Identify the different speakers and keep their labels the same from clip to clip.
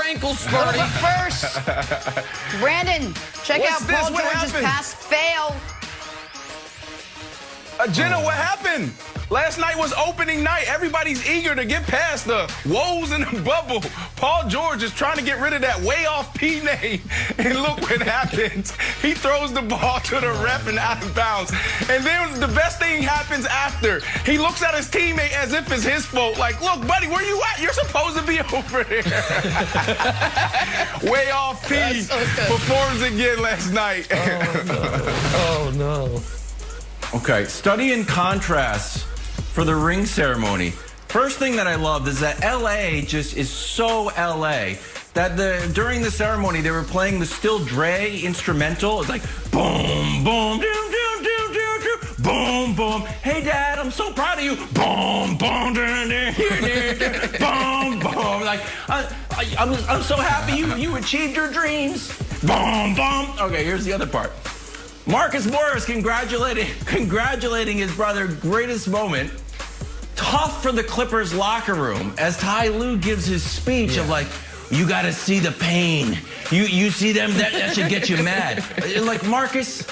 Speaker 1: ankle, Spurdy.
Speaker 2: First, Brandon, check out Paul George's pass fail.
Speaker 3: Jenna, what happened? Last night was opening night. Everybody's eager to get past the woes in the bubble. Paul George is trying to get rid of that way off P name. And look what happens. He throws the ball to the ref and out of bounds. And then the best thing happens after. He looks at his teammate as if it's his fault. Like, look, buddy, where you at? You're supposed to be over there. Way off P performs again last night.
Speaker 1: Oh, no.
Speaker 4: Okay, study and contrast for the ring ceremony. First thing that I loved is that LA just is so LA that during the ceremony they were playing the Still Dre instrumental. It's like boom, boom, doom, doom, doom, doom, doom, boom, boom. Hey, Dad, I'm so proud of you. Boom, boom, doom, doom, doom, doom, boom, boom. Like I'm so happy you achieved your dreams. Boom, boom. Okay, here's the other part. Marcus Morris congratulating his brother, greatest moment. Tough for the Clippers locker room as Ty Lue gives his speech of like, you got to see the pain. You see them, that should get you mad. Like, Marcus,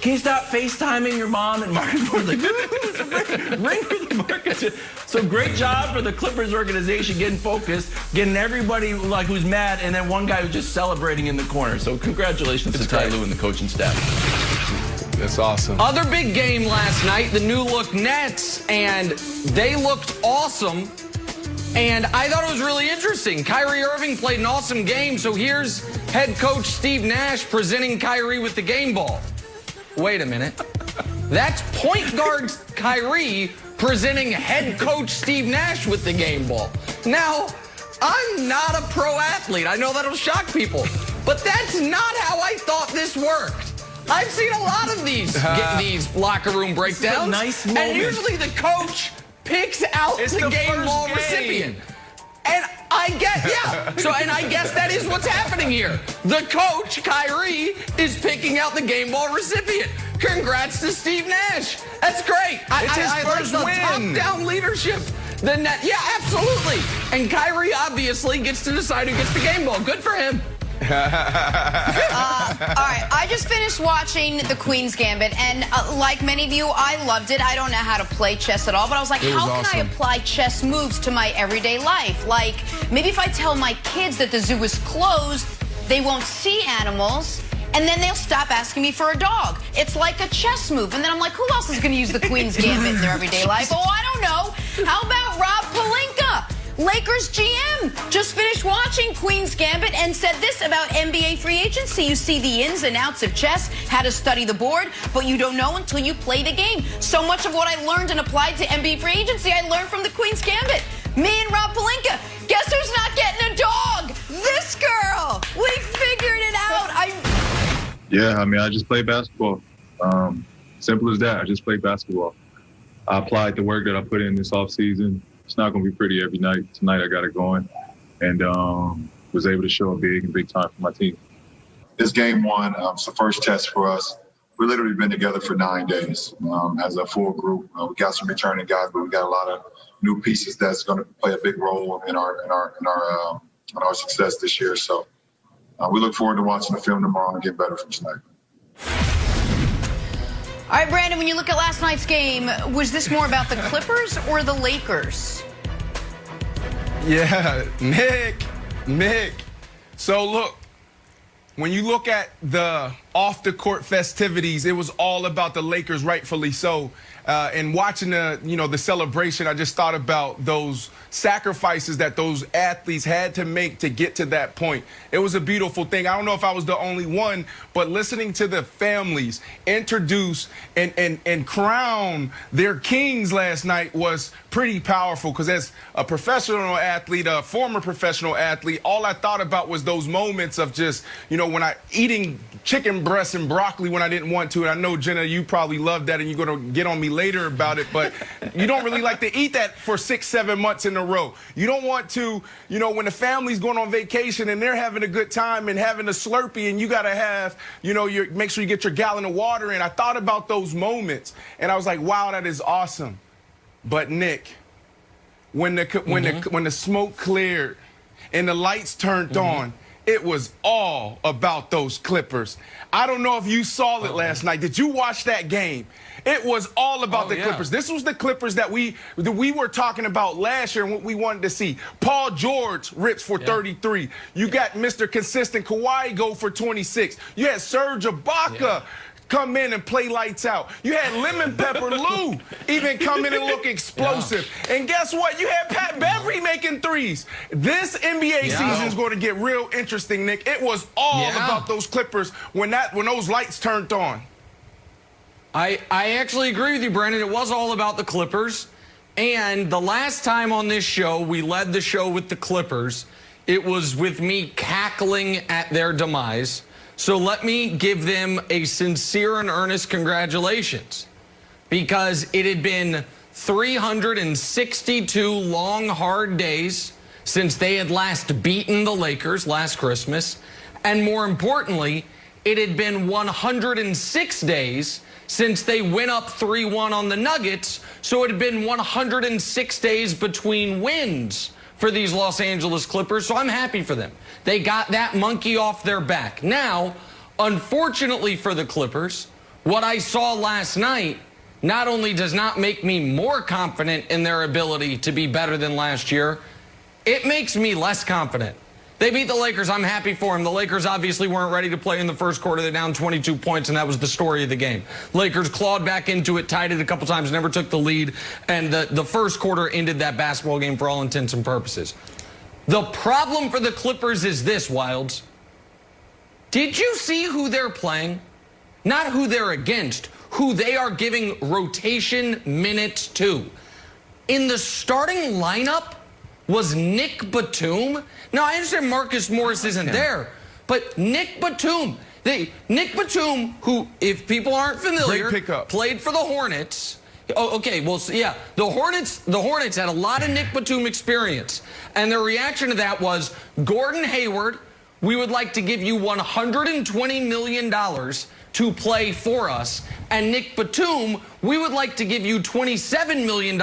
Speaker 4: can you stop FaceTiming your mom? And Marcus was like, ring for the Marcus. So great job for the Clippers organization getting focused, getting everybody like who's mad, and then one guy who's just celebrating in the corner. So congratulations to Ty Lue and the coaching staff.
Speaker 3: That's awesome.
Speaker 1: Other big game last night, the new look Nets, and they looked awesome. And I thought it was really interesting. Kyrie Irving played an awesome game, so here's head coach Steve Nash presenting Kyrie with the game ball. Wait a minute. That's point guard Kyrie presenting head coach Steve Nash with the game ball. Now, I'm not a pro athlete. I know that'll shock people, but that's not how I thought this worked. I've seen a lot of these locker room breakdowns.
Speaker 4: Nice moment.
Speaker 1: And usually the coach picks out the game ball recipient. And I guess that is what's happening here. The coach, Kyrie, is picking out the game ball recipient. Congrats to Steve Nash. That's great.
Speaker 3: It's his first
Speaker 1: like the
Speaker 3: win.
Speaker 1: top-down leadership. Yeah, absolutely. And Kyrie obviously gets to decide who gets the game ball. Good for him.
Speaker 2: All right, I just finished watching the Queen's Gambit, and like many of you, I loved it. I don't know how to play chess at all, but I was like, how can I apply chess moves to my everyday life? Like, maybe if I tell my kids that the zoo is closed, they won't see animals, and then they'll stop asking me for a dog. It's like a chess move. And then I'm like, who else is going to use the Queen's Gambit in their everyday life? Oh, I don't know. How about Rob Pelinka? Lakers GM just finished watching Queen's Gambit and said this about NBA free agency. You see the ins and outs of chess, how to study the board, but you don't know until you play the game. So much of what I learned and applied to NBA free agency, I learned from the Queen's Gambit. Me and Rob Pelinka. Guess who's not getting a dog? This girl. We figured it out.
Speaker 5: Yeah, I mean, I just play basketball. Simple as that. I just play basketball. I applied the work that I put in this offseason. It's not going to be pretty every night. Tonight I got it going and was able to show up big time for my team. This game one, it's the first test for us. We've literally been together for 9 days as a full group. We got some returning guys, but we got a lot of new pieces that's going to play a big role in our success this year. So we look forward to watching the film tomorrow and get better from tonight.
Speaker 2: All right, Brandon, when you look at last night's game, was this more about the Clippers or the Lakers?
Speaker 3: Yeah, Nick. So look, when you look at the off-the-court festivities, it was all about the Lakers, rightfully so. And watching the celebration, I just thought about those sacrifices that those athletes had to make to get to that point. It was a beautiful thing. I don't know if I was the only one, but listening to the families introduce and crown their kings last night was pretty powerful, because as a professional athlete, a former professional athlete, all I thought about was those moments of just, when I eating chicken breasts and broccoli when I didn't want to. And I know, Jenna, you probably love that and you're going to get on me later about it, but you don't really like to eat that for 6-7 months in a row. You don't want to, when the family's going on vacation and they're having a good time and having a Slurpee, and you got to have, make sure you get your gallon of water in. I thought about those moments and I was like, wow, that is awesome. But Nick, when the smoke cleared and the lights turned on, it was all about those Clippers. I don't know if you saw it last night. Did you watch that game? It was all about the Clippers. This was the Clippers that we were talking about last year and what we wanted to see. Paul George rips for 33. You got Mr. Consistent Kawhi go for 26. You had Serge Ibaka come in and play lights out. You had Lemon Pepper Lou even come in and look explosive. And guess what? You had Pat Beverly making threes. This NBA season is going to get real interesting, Nick. It was all about those Clippers when those lights turned on.
Speaker 1: I actually agree with you, Brandon. It was all about the Clippers. And the last time on this show, we led the show with the Clippers. It was with me cackling at their demise. So let me give them a sincere and earnest congratulations, because it had been 362 long, hard days since they had last beaten the Lakers last Christmas. And more importantly, it had been 106 days since they went up 3-1 on the Nuggets. So it had been 106 days between wins for these Los Angeles Clippers, so I'm happy for them. They got that monkey off their back. Now, unfortunately for the Clippers, what I saw last night not only does not make me more confident in their ability to be better than last year, it makes me less confident. They beat the Lakers. I'm happy for them. The Lakers obviously weren't ready to play in the first quarter. They're down 22 points, and that was the story of the game. Lakers clawed back into it, tied it a couple times, never took the lead, and the first quarter ended that basketball game for all intents and purposes. The problem for the Clippers is this, Wilds. Did you see who they're playing? Not who they're against, who they are giving rotation minutes to. In the starting lineup was Nick Batum. Now, I understand Marcus Morris isn't there, but Nick Batum, Nick Batum, who, if people aren't familiar, played for the Hornets. Oh, okay, well, yeah, the Hornets had a lot of Nick Batum experience, and their reaction to that was, Gordon Hayward, we would like to give you $120 million to play for us, and Nick Batum, we would like to give you $27 million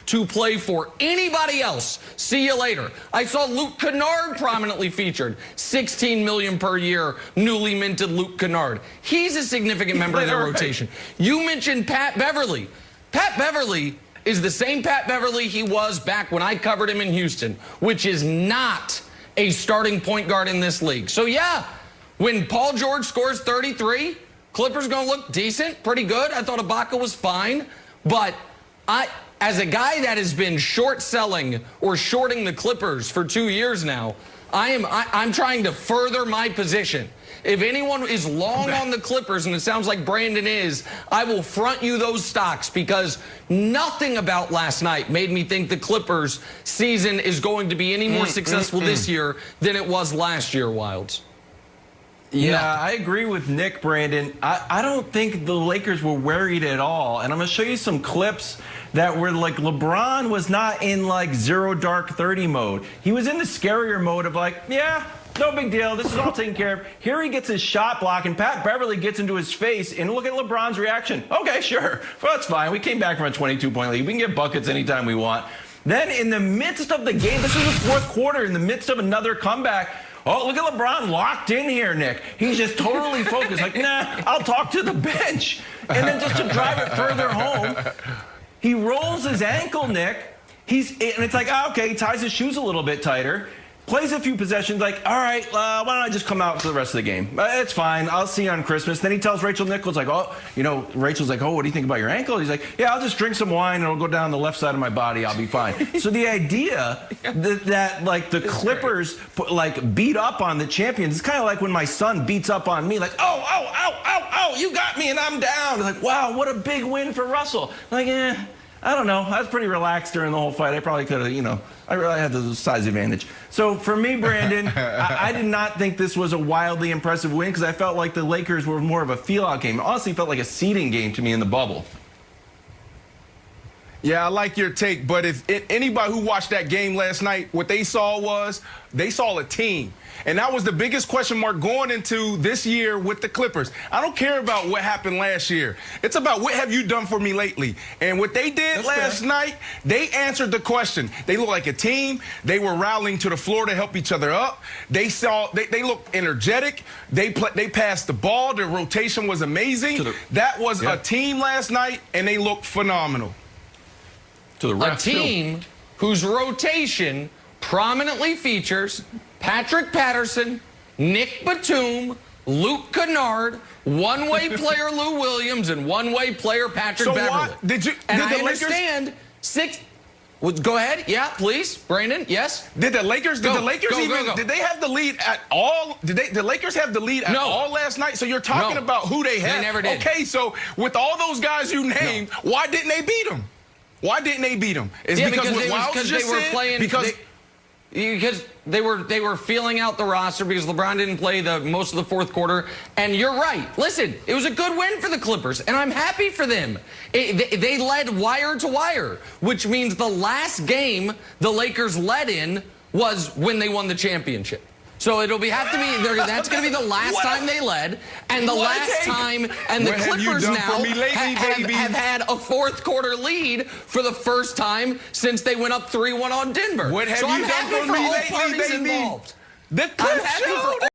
Speaker 1: to play for anybody else. See you later. I saw Luke Kennard prominently featured. $16 million per year, newly minted Luke Kennard. He's a significant member of their rotation. You mentioned Pat Beverly. Pat Beverly is the same Pat Beverly he was back when I covered him in Houston, which is not a starting point guard in this league. So yeah, when Paul George scores 33, Clippers going to look decent, pretty good. I thought Ibaka was fine. But as a guy that has been short selling or shorting the Clippers for 2 years now, I'm trying to further my position. If anyone is long on the Clippers, and it sounds like Brandon is, I will front you those stocks, because nothing about last night made me think the Clippers season is going to be any more successful this year than it was last year, Wilds.
Speaker 4: Yeah, I agree with Nick, Brandon. I don't think the Lakers were worried at all. And I'm going to show you some clips that were like, LeBron was not in like zero dark 30 mode. He was in the scarier mode of like, yeah, no big deal. This is all taken care of. Here he gets his shot block, and Pat Beverly gets into his face, and look at LeBron's reaction. Okay, sure. Well, that's fine. We came back from a 22-point lead. We can get buckets anytime we want. Then in the midst of the game, this is the fourth quarter, in the midst of another comeback, oh, look at LeBron locked in here, Nick. He's just totally focused. Like, nah, I'll talk to the bench. And then just to drive it further home, he rolls his ankle, Nick. And it's like, oh, okay, he ties his shoes a little bit tighter. Plays a few possessions, like, all right, why don't I just come out for the rest of the game? It's fine. I'll see you on Christmas. Then he tells Rachel Nichols, like, oh, you know, Rachel's like, oh, what do you think about your ankle? He's like, yeah, I'll just drink some wine and it'll go down the left side of my body. I'll be fine. So the idea that like, the Clippers, like, beat up on the champions, it's kind of like when my son beats up on me, like, oh, you got me and I'm down. Like, wow, what a big win for Russell. Like, I don't know. I was pretty relaxed during the whole fight. I probably could have, you know, I really had the size advantage. So for me, Brandon, I did not think this was a wildly impressive win, because I felt like the Lakers were more of a feel-out game. It honestly felt like a seeding game to me in the bubble.
Speaker 3: Yeah, I like your take, but if anybody who watched that game last night, what they saw was they saw a team. And that was the biggest question mark going into this year with the Clippers. I don't care about what happened last year. It's about what have you done for me lately. And what they did last night, they answered the question. They looked like a team. They were rallying to the floor to help each other up. They looked energetic. They passed the ball. Their rotation was amazing. That was a team last night, and they looked phenomenal.
Speaker 1: A team whose rotation prominently features Patrick Patterson, Nick Batum, Luke Kennard, one-way player Lou Williams, and one-way player Patrick Beverley. I understand go ahead. Yeah, please. Brandon, yes?
Speaker 3: Did the Lakers did they have the lead at all? The Lakers have the lead at all last night? So you're talking about who they had.
Speaker 1: They never did.
Speaker 3: Okay, so with all those guys you named, why didn't they beat them? Why didn't they beat them? It's because
Speaker 1: they were feeling out the roster because LeBron didn't play most of the fourth quarter. And you're right. Listen, it was a good win for the Clippers, and I'm happy for them. They led wire to wire, which means the last game the Lakers led in was when they won the championship. So that's going to be the last time they led, and the last time, and the Clippers now have had a fourth quarter lead for the first time since they went up 3-1 on Denver.
Speaker 3: What have you done for me lately, baby? The Clip Show.